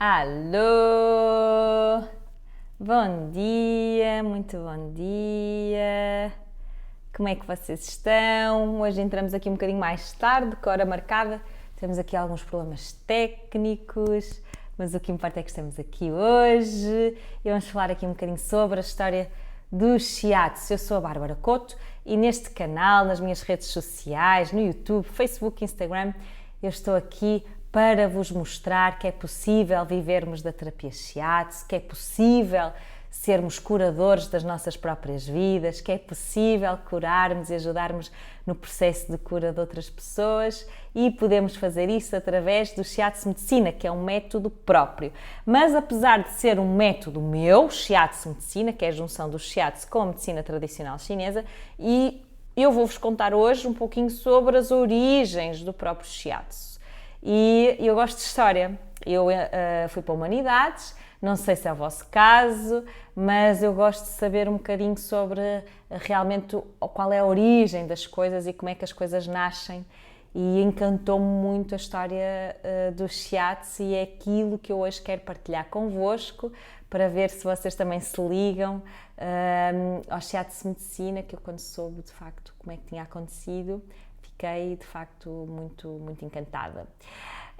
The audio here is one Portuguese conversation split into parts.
Alô! Bom dia, muito bom dia! Como é que vocês estão? Hoje entramos aqui um bocadinho mais tarde, com a hora marcada. Temos aqui alguns problemas técnicos, mas o que importa é que estamos aqui hoje e vamos falar aqui um bocadinho sobre a história do Shiatsu. Eu sou a Bárbara Couto e neste canal, nas minhas redes sociais, no YouTube, Facebook, Instagram, eu estou aqui para vos mostrar que é possível vivermos da terapia Shiatsu, que é possível sermos curadores das nossas próprias vidas, que é possível curarmos e ajudarmos no processo de cura de outras pessoas e podemos fazer isso através do Shiatsu Medicina, que é um método próprio. Mas apesar de ser um método meu, Shiatsu Medicina, que é a junção do Shiatsu com a medicina tradicional chinesa, e eu vou-vos contar hoje um pouquinho sobre as origens do próprio Shiatsu. E eu gosto de história. Eu fui para Humanidades, não sei se é o vosso caso, mas eu gosto de saber um bocadinho sobre realmente qual é a origem das coisas e como é que as coisas nascem. E encantou-me muito a história do Shiatsu e é aquilo que eu hoje quero partilhar convosco para ver se vocês também se ligam ao Shiatsu Medicina, que eu quando soube de facto como é que tinha acontecido, fiquei de facto muito encantada.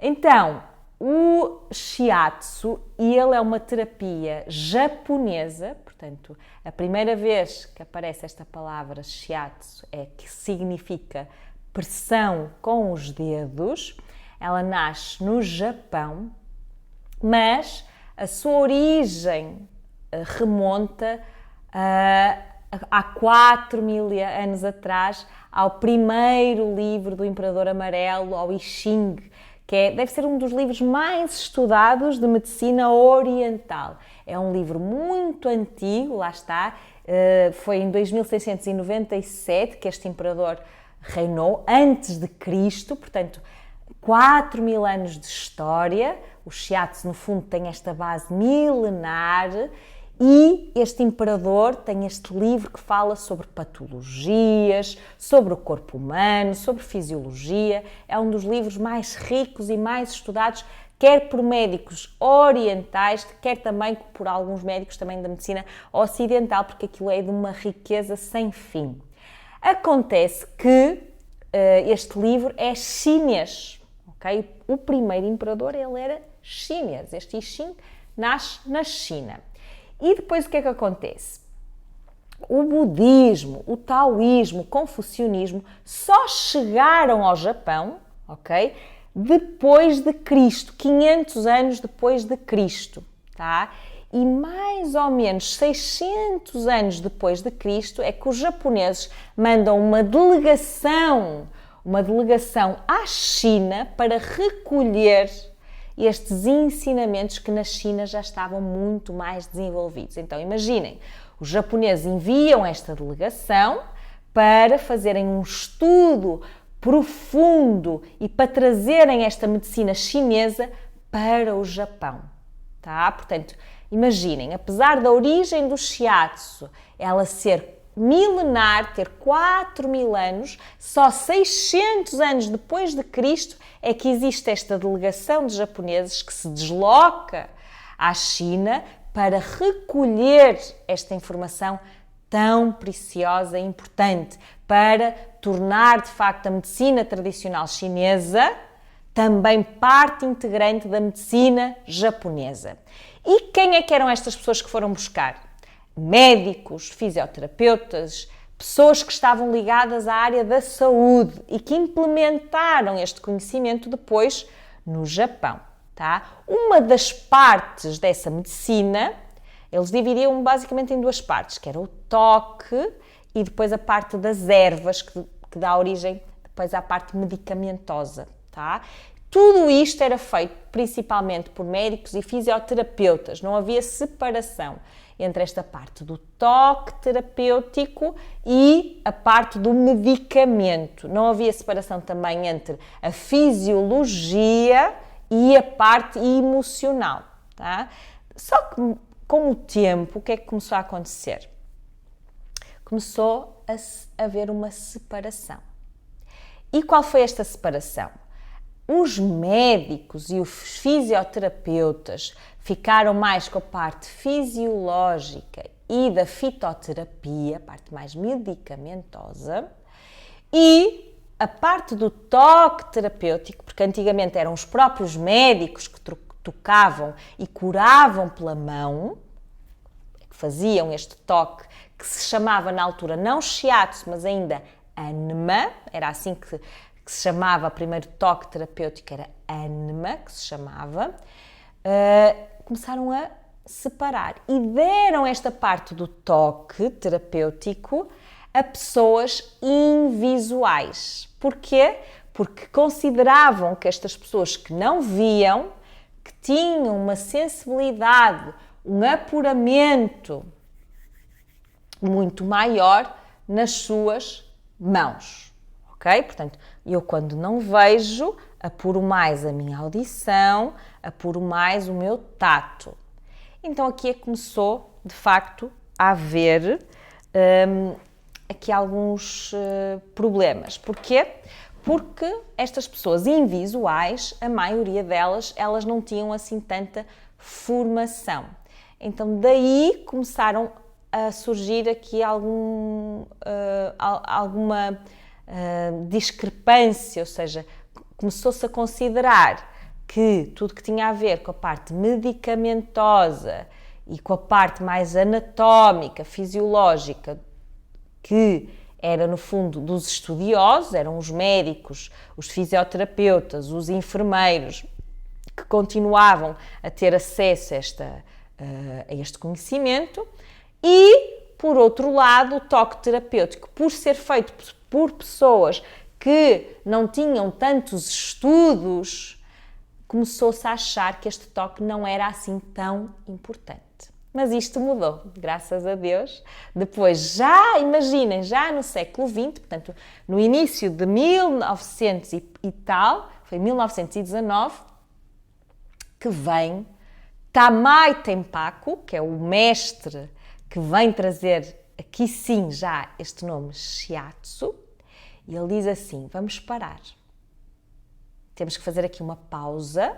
Então, o Shiatsu, ele é uma terapia japonesa, portanto, a primeira vez que aparece esta palavra Shiatsu é que significa pressão com os dedos. Ela nasce no Japão, mas a sua origem remonta há 4.000 anos atrás ao primeiro livro do Imperador Amarelo, ao I Ching, que deve ser um dos livros mais estudados de medicina oriental. É um livro muito antigo, lá está, foi em 2697 que este imperador reinou, antes de Cristo, portanto, 4.000 anos de história. O Shiatsu, no fundo, tem esta base milenar. E este imperador tem este livro que fala sobre patologias, sobre o corpo humano, sobre fisiologia. É um dos livros mais ricos e mais estudados, quer por médicos orientais, quer também por alguns médicos também da medicina ocidental, porque aquilo é de uma riqueza sem fim. Acontece que este livro é chinês, ok? O primeiro imperador, ele era chinês. Este I Ching nasce na China. E depois o que é que acontece? O budismo, o taoísmo, o confucionismo só chegaram ao Japão, ok? Depois de Cristo, 500 anos depois de Cristo, tá? E mais ou menos 600 anos depois de Cristo é que os japoneses mandam uma delegação à China para recolher estes ensinamentos que na China já estavam muito mais desenvolvidos. Então, imaginem, os japoneses enviam esta delegação para fazerem um estudo profundo e para trazerem esta medicina chinesa para o Japão, tá? Portanto, imaginem, apesar da origem do Shiatsu, ela ser milenar, ter 4.000 anos, só 600 anos depois de Cristo é que existe esta delegação de japoneses que se desloca à China para recolher esta informação tão preciosa e importante para tornar de facto a medicina tradicional chinesa também parte integrante da medicina japonesa. E quem é que eram estas pessoas que foram buscar? Médicos, fisioterapeutas, pessoas que estavam ligadas à área da saúde e que implementaram este conhecimento depois no Japão, tá? Uma das partes dessa medicina, eles dividiam basicamente em duas partes, que era o toque e depois a parte das ervas, que dá origem depois à parte medicamentosa, tá? Tudo isto era feito principalmente por médicos e fisioterapeutas, não havia separação entre esta parte do toque terapêutico e a parte do medicamento. Não havia separação também entre a fisiologia e a parte emocional, tá? Só que com o tempo, o que é que começou a acontecer? Começou a haver uma separação. E qual foi esta separação? os médicos e os fisioterapeutas ficaram mais com a parte fisiológica e da fitoterapia, a parte mais medicamentosa, e a parte do toque terapêutico, porque antigamente eram os próprios médicos que tocavam e curavam pela mão, que faziam este toque, que se chamava na altura não shiatsu, mas ainda anma, era assim que se chamava, o primeiro toque terapêutico era anma, que se chamava, começaram a separar e deram esta parte do toque terapêutico a pessoas invisuais. Porquê? Porque consideravam que estas pessoas que não viam, que tinham uma sensibilidade, um apuramento muito maior nas suas mãos, ok? Portanto, eu quando não vejo, apuro mais a minha audição, apuro mais o meu tato. Então aqui é que começou, de facto, a haver aqui alguns problemas. Porquê? Porque estas pessoas invisuais, a maioria delas, elas não tinham assim tanta formação. Então daí começaram a surgir aqui alguma discrepância, ou seja, começou-se a considerar que tudo que tinha a ver com a parte medicamentosa e com a parte mais anatómica, fisiológica, que era no fundo dos estudiosos, eram os médicos, os fisioterapeutas, os enfermeiros, que continuavam a ter acesso a este conhecimento, e, por outro lado, o toque terapêutico, por ser feito por pessoas que não tinham tantos estudos, começou-se a achar que este toque não era assim tão importante. Mas isto mudou, graças a Deus. Depois, imaginem, já no século XX, portanto, no início de 1900 e tal, foi 1919, que vem Tamai Tempaku, que é o mestre que vem trazer aqui sim já este nome Shiatsu, e ele diz assim, vamos parar. Temos que fazer aqui uma pausa.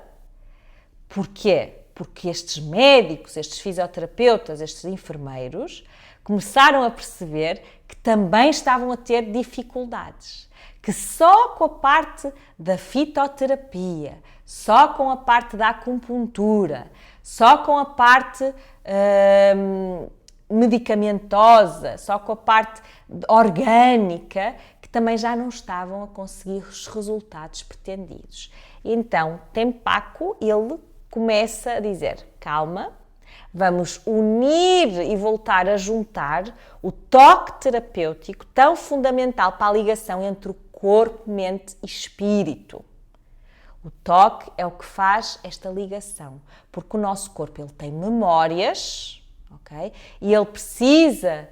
Porquê? Porque estes médicos, estes fisioterapeutas, estes enfermeiros começaram a perceber que também estavam a ter dificuldades, que só com a parte da fitoterapia, só com a parte da acupuntura, só com a parte medicamentosa, só com a parte orgânica, que também já não estavam a conseguir os resultados pretendidos. Então, Tempaku, ele começa a dizer, calma, vamos unir e voltar a juntar o toque terapêutico tão fundamental para a ligação entre o corpo, mente e espírito. O toque é o que faz esta ligação, porque o nosso corpo ele tem memórias, ok? E ele precisa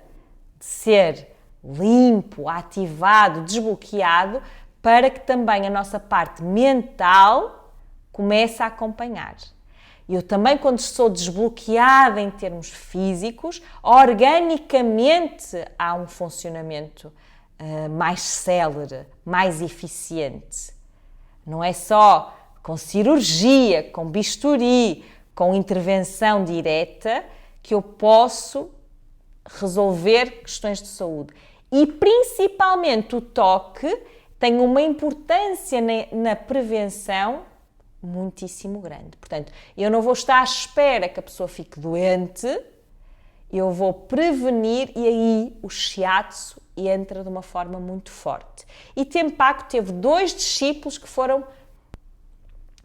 de ser limpo, ativado, desbloqueado, para que também a nossa parte mental comece a acompanhar. Eu também, quando sou desbloqueada em termos físicos, organicamente há um funcionamento mais célere, mais eficiente. Não é só com cirurgia, com bisturi, com intervenção direta que eu posso resolver questões de saúde. E principalmente o toque tem uma importância na prevenção muitíssimo grande. Portanto, eu não vou estar à espera que a pessoa fique doente, eu vou prevenir, e aí o shiatsu entra de uma forma muito forte. E Tempaku teve 2 discípulos que foram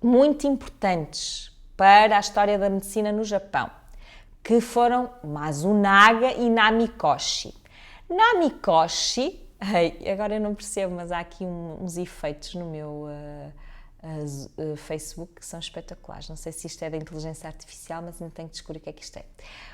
muito importantes para a história da medicina no Japão, que foram Masunaga e Namikoshi. Namikoshi, agora eu não percebo, mas há aqui uns efeitos no meu Facebook que são espetaculares. Não sei se isto é da inteligência artificial, mas ainda tenho que descobrir o que é que isto é.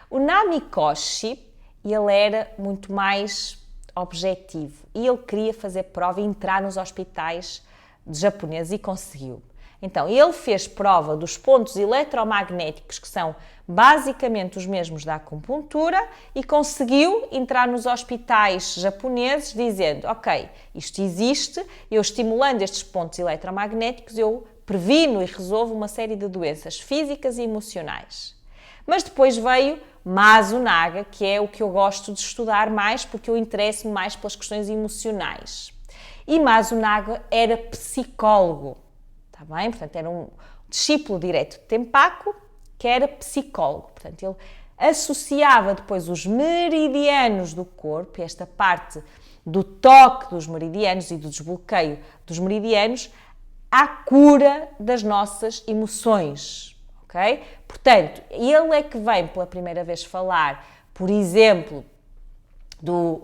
O Namikoshi, ele era muito mais objetivo e ele queria fazer prova e entrar nos hospitais japoneses e conseguiu. Então, ele fez prova dos pontos eletromagnéticos, que são basicamente os mesmos da acupuntura, e conseguiu entrar nos hospitais japoneses dizendo, ok, isto existe, eu estimulando estes pontos eletromagnéticos, eu previno e resolve uma série de doenças físicas e emocionais. Mas depois veio Masunaga, que é o que eu gosto de estudar mais, porque eu interesso-me mais pelas questões emocionais. E Masunaga era psicólogo, está bem? Portanto, era um discípulo direto de Tempaku, que era psicólogo. Portanto, ele associava depois os meridianos do corpo, esta parte do toque dos meridianos e do desbloqueio dos meridianos, à cura das nossas emoções, ok? Portanto, ele é que vem pela primeira vez falar, por exemplo, do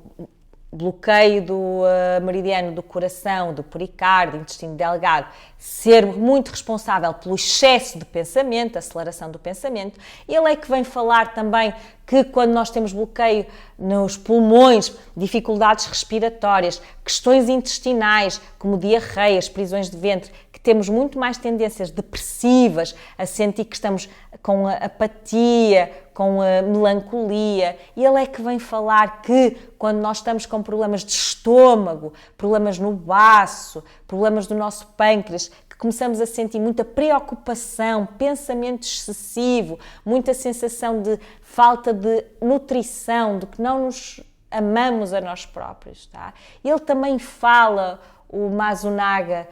bloqueio do meridiano do coração, do pericárdio, intestino delgado, ser muito responsável pelo excesso de pensamento, aceleração do pensamento. Ele é que vem falar também que quando nós temos bloqueio nos pulmões, dificuldades respiratórias, questões intestinais, como diarreias, prisões de ventre, que temos muito mais tendências depressivas, a sentir que estamos com apatia, com a melancolia. E ele é que vem falar que quando nós estamos com problemas de estômago, problemas no baço, problemas do nosso pâncreas, que começamos a sentir muita preocupação, pensamento excessivo, muita sensação de falta de nutrição, de que não nos amamos a nós próprios, tá? Ele também fala, o Masunaga,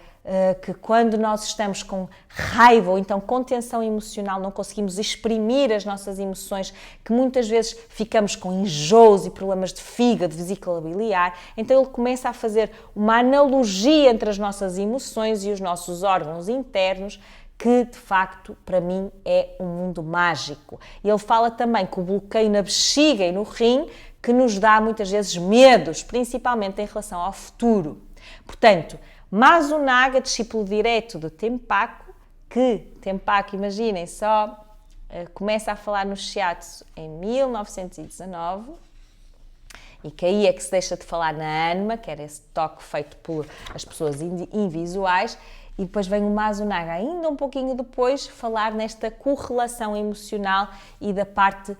que quando nós estamos com raiva ou então com tensão emocional, não conseguimos exprimir as nossas emoções, que muitas vezes ficamos com enjoos e problemas de fígado, de vesícula biliar, então ele começa a fazer uma analogia entre as nossas emoções e os nossos órgãos internos, que de facto para mim é um mundo mágico. E ele fala também que o bloqueio na bexiga e no rim, que nos dá muitas vezes medos, principalmente em relação ao futuro. Portanto, Masunaga, discípulo direto de Tempaku, que Tempaku, imaginem só, começa a falar no Shiatsu em 1919, e que aí é que se deixa de falar na Anma, que era esse toque feito por as pessoas invisuais, e depois vem o Masunaga, ainda um pouquinho depois, falar nesta correlação emocional e da parte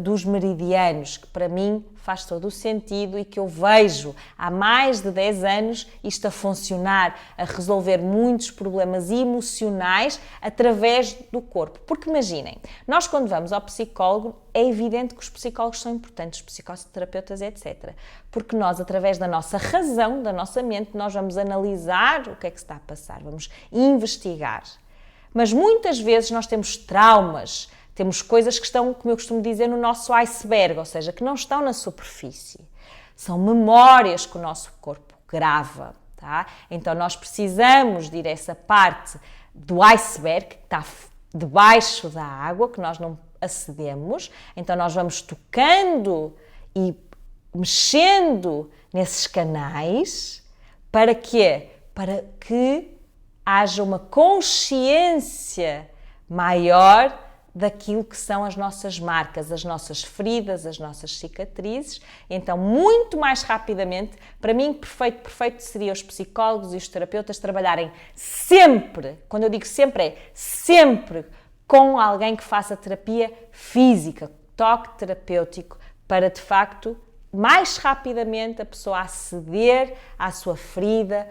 dos meridianos, que para mim faz todo o sentido e que eu vejo há mais de 10 anos isto a funcionar, a resolver muitos problemas emocionais através do corpo. Porque imaginem, nós quando vamos ao psicólogo, é evidente que os psicólogos são importantes, os psicoterapeutas, etc. Porque nós, através da nossa razão, da nossa mente, nós vamos analisar o que é que se está a passar, vamos investigar. Mas muitas vezes nós temos traumas, temos coisas que estão, como eu costumo dizer, no nosso iceberg, ou seja, que não estão na superfície. São memórias que o nosso corpo grava, tá? Então nós precisamos de ir a essa parte do iceberg, que está debaixo da água, que nós não acedemos. Então nós vamos tocando e mexendo nesses canais. Para quê? Para que haja uma consciência maior daquilo que são as nossas marcas, as nossas feridas, as nossas cicatrizes. Então, muito mais rapidamente, para mim, perfeito seria os psicólogos e os terapeutas trabalharem sempre, quando eu digo sempre, é sempre com alguém que faça terapia física, toque terapêutico, para, de facto, mais rapidamente a pessoa aceder à sua ferida,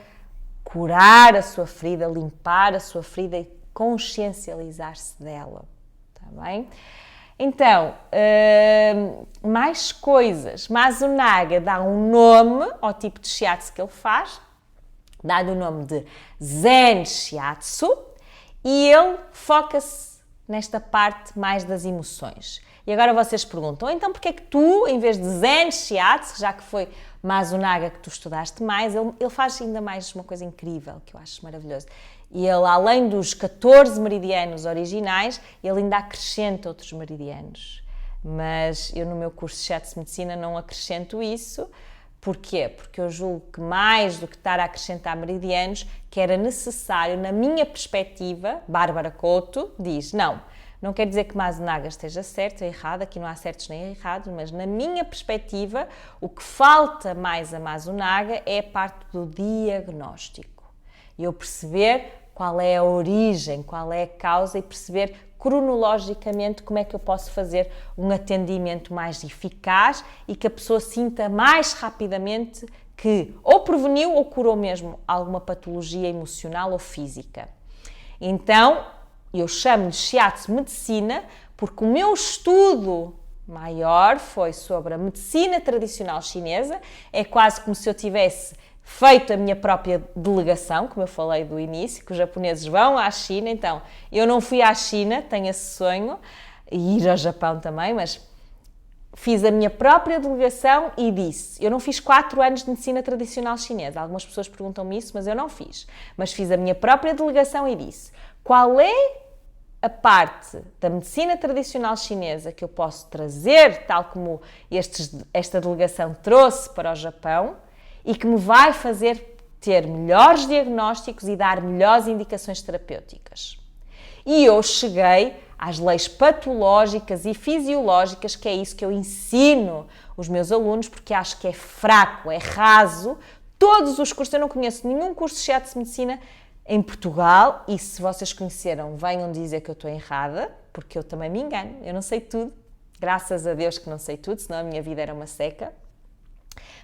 curar a sua ferida, limpar a sua ferida e consciencializar-se dela. Bem? Então, mais coisas. Masunaga dá um nome ao tipo de shiatsu que ele faz, dá-lhe o nome de Zen Shiatsu, e ele foca-se nesta parte mais das emoções. E agora vocês perguntam, então porquê é que tu, em vez de Zen Shiatsu, já que foi Masunaga que tu estudaste mais, ele faz ainda mais uma coisa incrível, que eu acho maravilhoso. E ele, além dos 14 meridianos originais, ele ainda acrescenta outros meridianos. Mas eu no meu curso de Shiatsu Medicina não acrescento isso. Porquê? Porque eu julgo que mais do que estar a acrescentar meridianos, que era necessário, na minha perspectiva, Bárbara Couto diz, não quer dizer que Masunaga esteja certo ou errado, aqui não há certos nem errados, mas na minha perspectiva, o que falta mais a Masunaga é a parte do diagnóstico. Eu perceber qual é a origem, qual é a causa e perceber cronologicamente como é que eu posso fazer um atendimento mais eficaz e que a pessoa sinta mais rapidamente que ou preveniu ou curou mesmo alguma patologia emocional ou física. Então, eu chamo-lhe Shiatsu Medicina porque o meu estudo maior foi sobre a medicina tradicional chinesa. É quase como se eu tivesse feito a minha própria delegação, como eu falei do início, que os japoneses vão à China. Então, eu não fui à China, tenho esse sonho, e ir ao Japão também, mas fiz a minha própria delegação e disse, eu não fiz 4 anos de medicina tradicional chinesa, algumas pessoas perguntam-me isso, mas eu não fiz. Mas fiz a minha própria delegação e disse, qual é a parte da medicina tradicional chinesa que eu posso trazer, tal como esta delegação trouxe para o Japão, e que me vai fazer ter melhores diagnósticos e dar melhores indicações terapêuticas. E eu cheguei às leis patológicas e fisiológicas, que é isso que eu ensino os meus alunos, porque acho que é fraco, é raso. Todos os cursos, eu não conheço nenhum curso de Shiatsu Medicina em Portugal, e se vocês conheceram, venham dizer que eu estou errada, porque eu também me engano, eu não sei tudo, graças a Deus que não sei tudo, senão a minha vida era uma seca.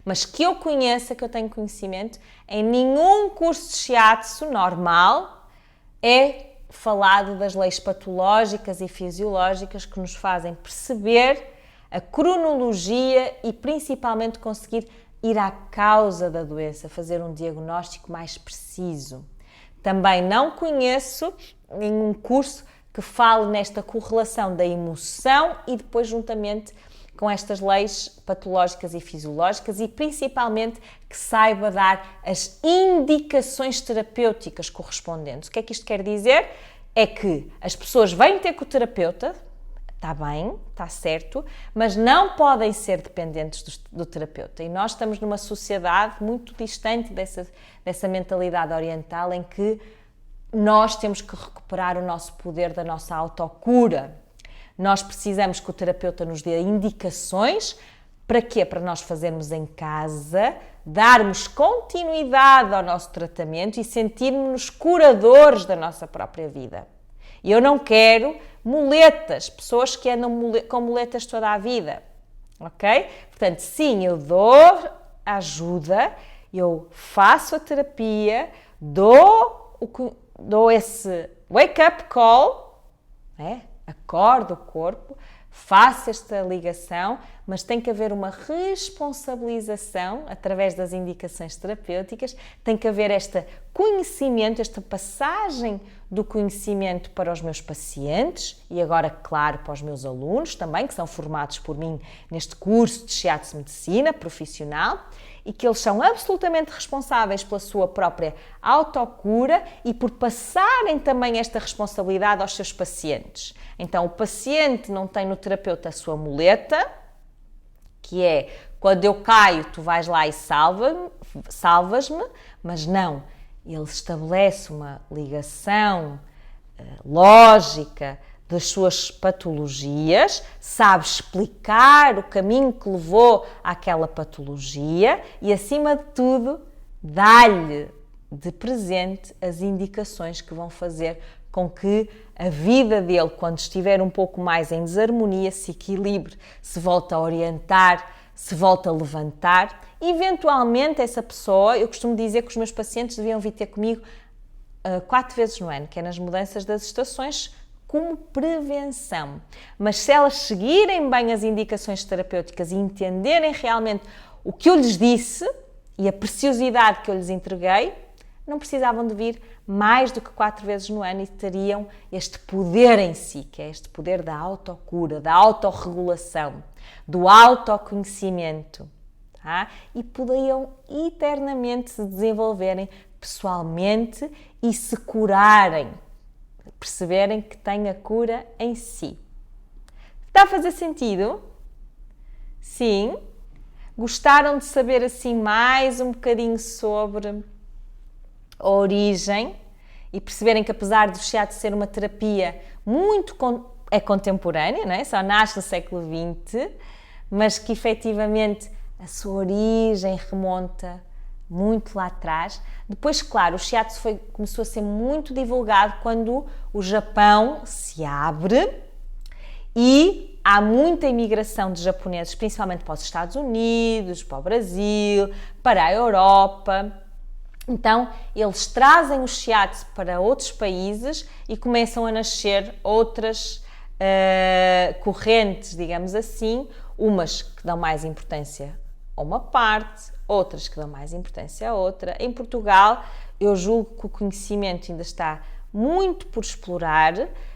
Mas que eu conheça, que eu tenho conhecimento, em nenhum curso de Shiatsu normal é falado das leis patológicas e fisiológicas que nos fazem perceber a cronologia e principalmente conseguir ir à causa da doença, fazer um diagnóstico mais preciso. Também não conheço nenhum curso que fale nesta correlação da emoção e depois juntamente com estas leis patológicas e fisiológicas e principalmente que saiba dar as indicações terapêuticas correspondentes. O que é que isto quer dizer? É que as pessoas vêm ter com o terapeuta, está bem, está certo, mas não podem ser dependentes do terapeuta. E nós estamos numa sociedade muito distante dessa mentalidade oriental em que nós temos que recuperar o nosso poder da nossa autocura. Nós precisamos que o terapeuta nos dê indicações. Para quê? Para nós fazermos em casa, darmos continuidade ao nosso tratamento e sentirmos-nos curadores da nossa própria vida. E eu não quero muletas, pessoas que andam com muletas toda a vida, ok? Portanto, sim, eu dou ajuda, eu faço a terapia, dou esse wake-up call, né? Acordo o corpo, faço esta ligação, mas tem que haver uma responsabilização através das indicações terapêuticas, tem que haver este conhecimento, esta passagem do conhecimento para os meus pacientes e agora, claro, para os meus alunos também, que são formados por mim neste curso de Shiatsu Medicina profissional, e que eles são absolutamente responsáveis pela sua própria autocura e por passarem também esta responsabilidade aos seus pacientes. Então, o paciente não tem no terapeuta a sua muleta, que é, quando eu caio, tu vais lá e salvas-me, mas não, ele estabelece uma ligação lógica das suas patologias, sabe explicar o caminho que levou àquela patologia e, acima de tudo, dá-lhe de presente as indicações que vão fazer com que a vida dele, quando estiver um pouco mais em desarmonia, se equilibre, se volte a orientar, se volte a levantar. Eventualmente, essa pessoa, eu costumo dizer que os meus pacientes deviam vir ter comigo 4 vezes no ano, que é nas mudanças das estações, como prevenção. Mas se elas seguirem bem as indicações terapêuticas e entenderem realmente o que eu lhes disse e a preciosidade que eu lhes entreguei, não precisavam de vir mais do que 4 vezes no ano e teriam este poder em si, que é este poder da autocura, da autorregulação, do autoconhecimento, tá? E poderiam eternamente se desenvolverem pessoalmente e se curarem, perceberem que têm a cura em si. Está a fazer sentido? Sim? Gostaram de saber assim mais um bocadinho sobre a origem e perceberem que, apesar do Shiatsu ser uma terapia muito contemporânea, não é? Só nasce no século XX, mas que efetivamente a sua origem remonta muito lá atrás. Depois, claro, o Shiatsu começou a ser muito divulgado quando o Japão se abre e há muita imigração de japoneses, principalmente para os Estados Unidos, para o Brasil, para a Europa. Então, eles trazem o shiatsu para outros países e começam a nascer outras correntes, digamos assim, umas que dão mais importância a uma parte, outras que dão mais importância a outra. Em Portugal, eu julgo que o conhecimento ainda está muito por explorar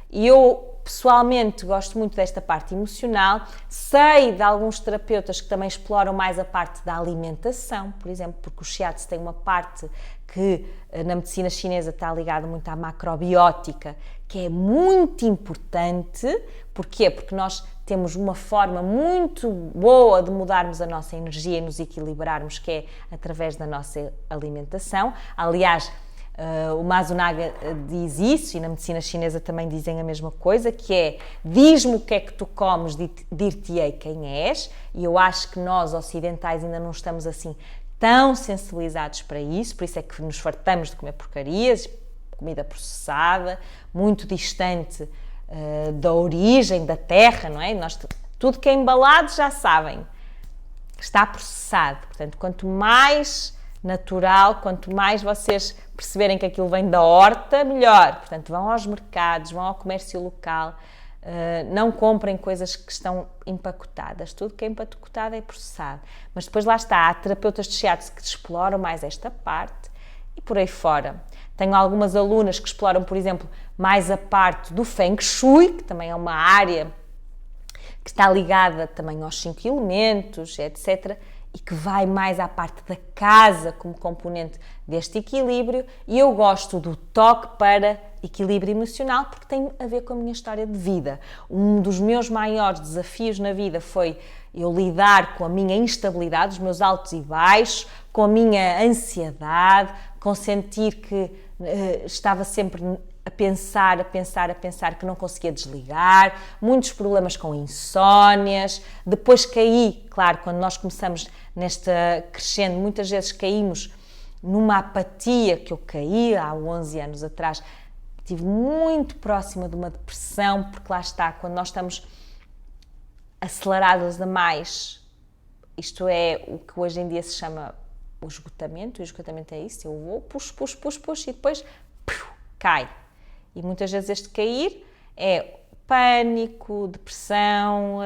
e eu pessoalmente gosto muito desta parte emocional. Sei de alguns terapeutas que também exploram mais a parte da alimentação, por exemplo, porque o shiatsu tem uma parte que na medicina chinesa está ligada muito à macrobiótica, que é muito importante. Porquê? Porque nós temos uma forma muito boa de mudarmos a nossa energia e nos equilibrarmos, que é através da nossa alimentação. Aliás, o Masunaga diz isso, e na medicina chinesa também dizem a mesma coisa, que é: diz-me o que é que tu comes, dir-te-ei quem és. E eu acho que nós ocidentais ainda não estamos assim tão sensibilizados para isso, por isso é que nos fartamos de comer porcarias, comida processada, muito distante da origem, da terra, não é? Tudo que é embalado, já sabem, está processado. Portanto, quanto mais natural, quanto mais vocês perceberem que aquilo vem da horta, melhor. Portanto, vão aos mercados, vão ao comércio local, não comprem coisas que estão empacotadas. Tudo que é empacotado é processado. Mas depois lá está, há terapeutas de shiatsu que exploram mais esta parte e por aí fora. Tenho algumas alunas que exploram, por exemplo, mais a parte do Feng Shui, que também é uma área que está ligada também aos 5 elementos, etc., e que vai mais à parte da casa como componente deste equilíbrio. E eu gosto do toque para equilíbrio emocional porque tem a ver com a minha história de vida. Um dos meus maiores desafios na vida foi eu lidar com a minha instabilidade, os meus altos e baixos, com a minha ansiedade, com sentir que estava sempre a pensar, que não conseguia desligar, muitos problemas com insónias. Depois caí, claro, quando nós começamos nesta crescendo, muitas vezes caímos numa apatia que eu caí há 11 anos atrás. Estive muito próxima de uma depressão, porque lá está, quando nós estamos aceleradas a mais, isto é o que hoje em dia se chama o esgotamento é isso, eu vou, puxo, e depois cai. E muitas vezes este cair é pânico, depressão,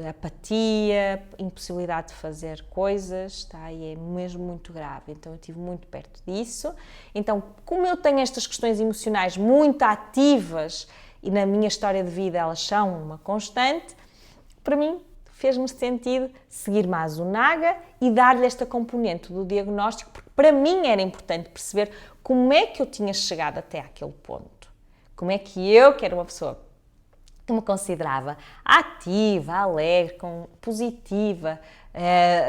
apatia, impossibilidade de fazer coisas, tá? E é mesmo muito grave. Então eu estive muito perto disso. Então, como eu tenho estas questões emocionais muito ativas e na minha história de vida elas são uma constante, para mim fez-me sentido seguir Masunaga e dar-lhe esta componente do diagnóstico, porque para mim era importante perceber como é que eu tinha chegado até aquele ponto. Como é que eu, que era uma pessoa que me considerava ativa, alegre, positiva,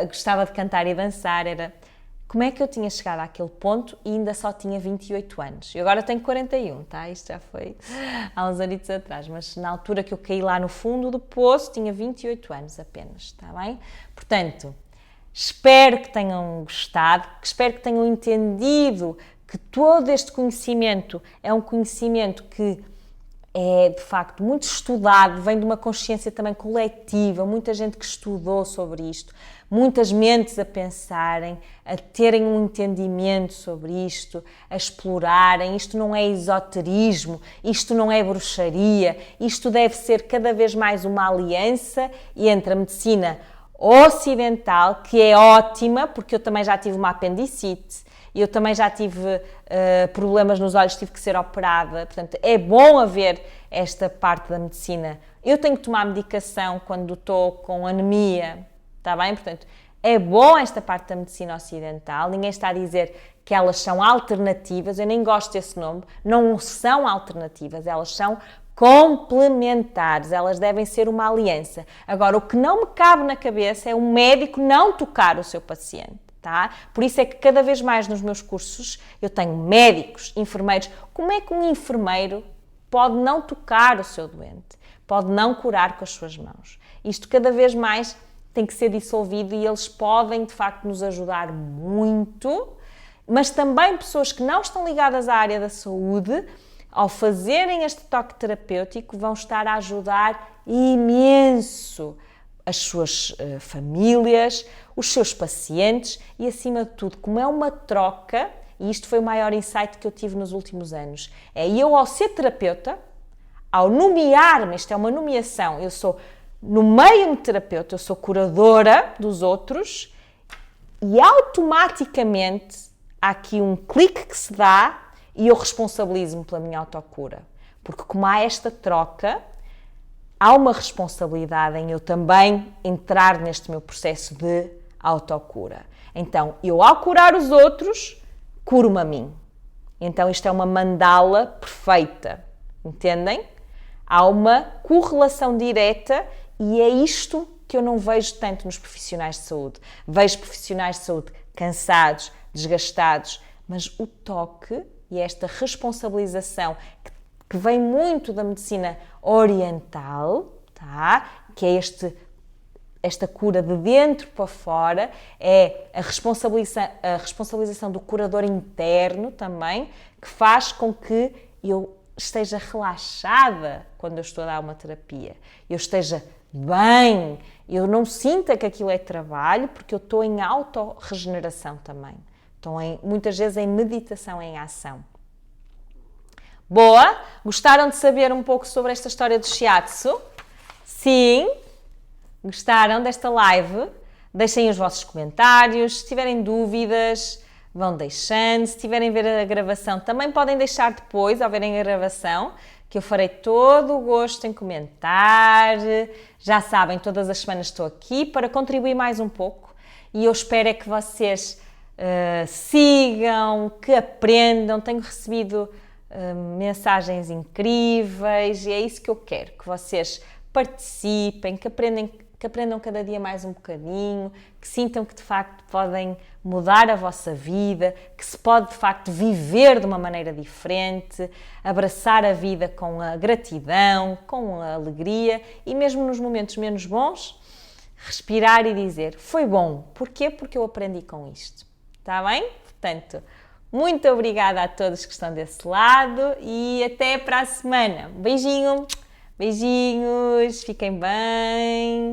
gostava de cantar e dançar, como é que eu tinha chegado àquele ponto e ainda só tinha 28 anos. Eu agora tenho 41, tá? Isto já foi há uns anos atrás, mas na altura que eu caí lá no fundo do poço tinha 28 anos apenas, está bem? Portanto, espero que tenham gostado, espero que tenham entendido que todo este conhecimento é um conhecimento que é, de facto, muito estudado, vem de uma consciência também coletiva, muita gente que estudou sobre isto, muitas mentes a pensarem, a terem um entendimento sobre isto, a explorarem. Isto não é esoterismo, isto não é bruxaria, isto deve ser cada vez mais uma aliança entre a medicina ocidental, que é ótima, porque eu também já tive uma apendicite, eu também já tive problemas nos olhos, tive que ser operada, portanto é bom haver esta parte da medicina. Eu tenho que tomar medicação quando estou com anemia, está bem? Portanto, é bom esta parte da medicina ocidental, ninguém está a dizer que elas são alternativas, eu nem gosto desse nome, não são alternativas, elas são complementares, elas devem ser uma aliança. Agora, o que não me cabe na cabeça é um médico não tocar o seu paciente. Tá? Por isso é que cada vez mais nos meus cursos eu tenho médicos, enfermeiros. Como é que um enfermeiro pode não tocar o seu doente? Pode não curar com as suas mãos? Isto cada vez mais tem que ser dissolvido e eles podem, de facto, nos ajudar muito, mas também pessoas que não estão ligadas à área da saúde, ao fazerem este toque terapêutico, vão estar a ajudar imenso as suas famílias, os seus pacientes e, acima de tudo, como é uma troca, e isto foi o maior insight que eu tive nos últimos anos, é eu, ao ser terapeuta, ao nomear-me, isto é uma nomeação, eu sou, no meio de terapeuta, eu sou curadora dos outros e automaticamente há aqui um clique que se dá e eu responsabilizo-me pela minha autocura. Porque como há esta troca, há uma responsabilidade em eu também entrar neste meu processo de autocura. Então, eu ao curar os outros, curo-me a mim. Então, isto é uma mandala perfeita. Entendem? Há uma correlação direta e é isto que eu não vejo tanto nos profissionais de saúde. Vejo profissionais de saúde cansados, desgastados, mas o toque e esta responsabilização que vem muito da medicina oriental, tá? Que é esta cura de dentro para fora, é a responsabilização do curador interno também, que faz com que eu esteja relaxada quando eu estou a dar uma terapia, eu esteja bem, eu não sinta que aquilo é trabalho, porque eu estou em autorregeneração também. Estou muitas vezes em meditação em ação. Boa? Gostaram de saber um pouco sobre esta história do shiatsu? Sim? Gostaram desta live? Deixem os vossos comentários, se tiverem dúvidas, vão deixando. Se tiverem a ver a gravação, também podem deixar depois, ao verem a gravação, que eu farei todo o gosto em comentar. Já sabem, todas as semanas estou aqui para contribuir mais um pouco e eu espero é que vocês sigam, que aprendam. Tenho recebido mensagens incríveis e é isso que eu quero, que vocês participem, que aprendam cada dia mais um bocadinho, que sintam que de facto podem mudar a vossa vida, que se pode de facto viver de uma maneira diferente, abraçar a vida com a gratidão, com a alegria e mesmo nos momentos menos bons, respirar e dizer, foi bom. Porquê? Porque eu aprendi com isto. Está bem? Portanto, muito obrigada a todos que estão desse lado e até para a semana. Beijinho, beijinhos, fiquem bem.